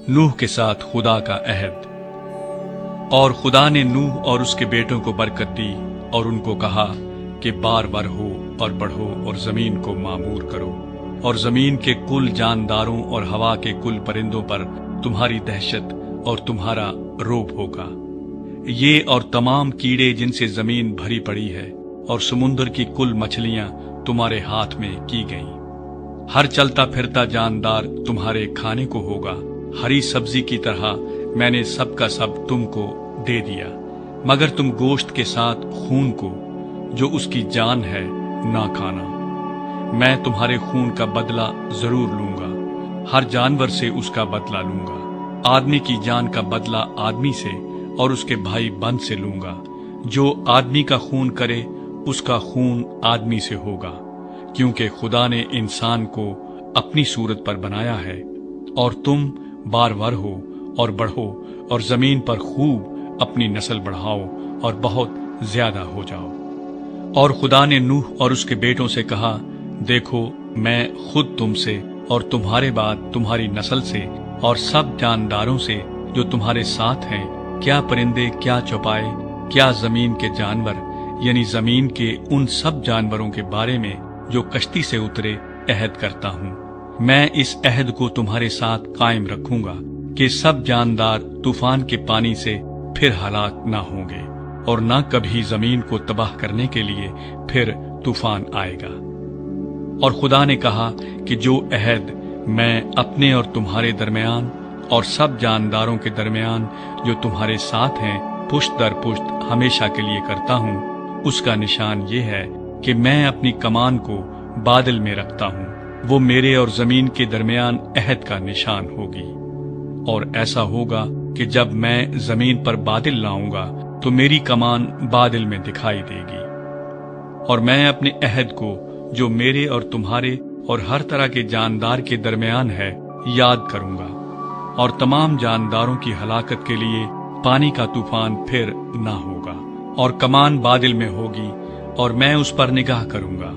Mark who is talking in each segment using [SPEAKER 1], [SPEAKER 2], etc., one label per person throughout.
[SPEAKER 1] नूह के साथ खुदा का अहद। और खुदा ने नूह और उसके बेटों को बरकत दी और उनको कहा कि बार बार हो और बढ़ो और जमीन को मामूर करो और जमीन के कुल जानदारों और हवा के कुल परिंदों पर तुम्हारी दहशत और तुम्हारा रोब होगा। ये और तमाम कीड़े जिनसे जमीन भरी पड़ी है और समुद्र की कुल मछलियां तुम्हारे हाथ में की गईं। हर चलता फिरता जानदार तुम्हारे खाने को होगा। हरी सब्जी की तरह मैंने सब का सब तुमको दे दिया, मगर तुम गोश्त के साथ खून को जो उसकी जान है ना खाना। मैं तुम्हारे खून का बदला जरूर लूंगा, हर जानवर से उसका बदला लूंगा। आदमी की जान का बदला आदमी से और उसके भाई बंद से लूंगा। जो आदमी का खून करे उसका खून आदमी से होगा, क्योंकि खुदा ने इंसान को अपनी सूरत पर बनाया है। और तुम बार बार हो और बढ़ो और जमीन पर खूब अपनी नस्ल बढ़ाओ और बहुत ज्यादा हो जाओ। और खुदा ने नूह और उसके बेटों से कहा, देखो मैं खुद तुमसे और तुम्हारे बाद तुम्हारी नस्ल से और सब जानदारों से जो तुम्हारे साथ हैं, क्या परिंदे, क्या चौपाए, क्या जमीन के जानवर, यानी जमीन के उन सब जानवरों के बारे में जो कश्ती से उतरे, अहद करता हूँ। मैं इस अहद को तुम्हारे साथ कायम रखूंगा कि सब जानदार तूफान के पानी से फिर हलाक ना होंगे और न कभी जमीन को तबाह करने के लिए फिर तूफान आएगा। और खुदा ने कहा कि जो अहद मैं अपने और तुम्हारे दरमियान और सब जानदारों के दरमियान जो तुम्हारे साथ हैं पुश्त दर पुश्त हमेशा के लिए करता हूँ, उसका निशान ये है कि मैं अपनी कमान को बादल में रखता हूँ। वो मेरे और जमीन के दरमियान अहद का निशान होगी। और ऐसा होगा कि जब मैं जमीन पर बादल लाऊंगा तो मेरी कमान बादल में दिखाई देगी। और मैं अपने अहद को जो मेरे और तुम्हारे और हर तरह के जानदार के दरमियान है याद करूंगा। और तमाम जानदारों की हलाकत के लिए पानी का तूफान फिर ना होगा। और कमान बादल में होगी और मैं उस पर निगाह करूंगा,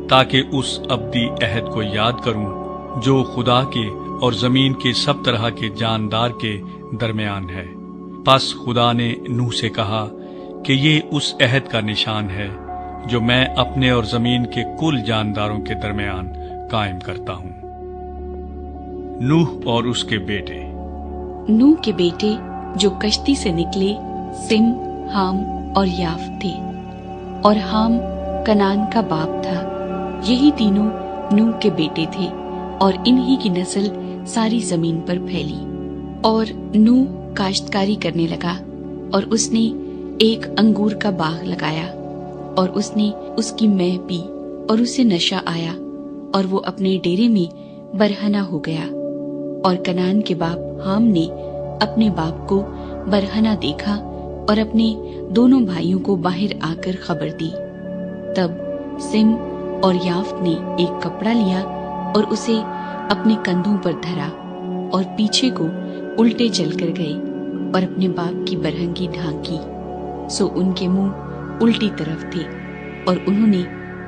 [SPEAKER 1] ताकि उस अब्दी अहद को याद करूं जो खुदा के और जमीन के सब तरह के जानदार के दरमियान है। बस खुदा ने नूह से कहा कि ये उस अहद का निशान है जो मैं अपने और जमीन के कुल जानदारों के दरमियान कायम करता हूँ। नूह और उसके बेटे।
[SPEAKER 2] नूह के बेटे जो कश्ती से निकले सिम, हाम और याफ थे। और हाम कनान का बाप था। यही तीनों नूह के बेटे थे और इन्हीं की नस्ल सारी जमीन पर फैली। और नूह काश्तकारी करने लगा और उसने एक अंगूर का बाग लगाया और उसने उसकी मैह पी और उसे नशा आया और वो अपने डेरे में बरहना हो गया। और कनान के बाप हाम ने अपने बाप को बरहना देखा और अपने दोनों भाइयों को बाहर आकर खबर दी। तब सिम और याफ्त ने एक कपड़ा लिया और उसे अपने कंधों पर धरा और पीछे को उल्टे चलकर गए और अपने बाप की बरहंगी ढांकी। सो उनके मुंह उल्टी तरफ थे और उन्होंने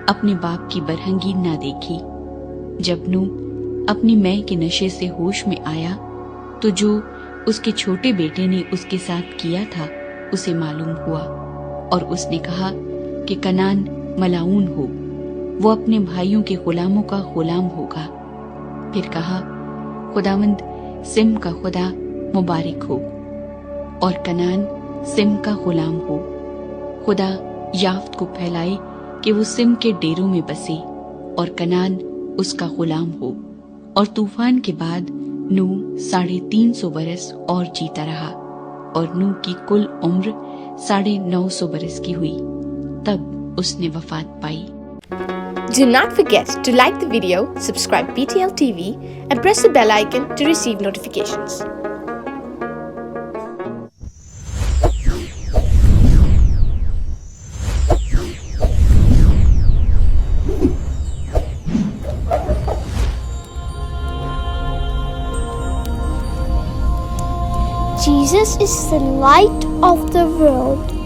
[SPEAKER 2] अपने बाप की बरहंगी ना देखी। जब नूह अपनी मैह के नशे से होश में आया तो जो उसके छोटे बेटे ने उसके साथ किया था उसे मालूम हुआ और उसने कहा कि कनान मलाऊन हो, वो अपने भाइयों के गुलामों का गुलाम होगा। फिर कहा, खुदावंद सिम का खुदा मुबारक हो और कनान सिम का गुलाम हो। खुदा याफ्त को फैलाए कि वो सिम के डेरों में बसे और कनान उसका गुलाम हो। और तूफान के बाद नूह 350 बरस और जीता रहा और नूह की कुल उम्र 950 बरस की हुई। तब उसने वफात पाई।
[SPEAKER 3] Do not forget to like the video, subscribe PTL TV and press the bell icon to receive notifications.
[SPEAKER 4] Jesus is the light of the world.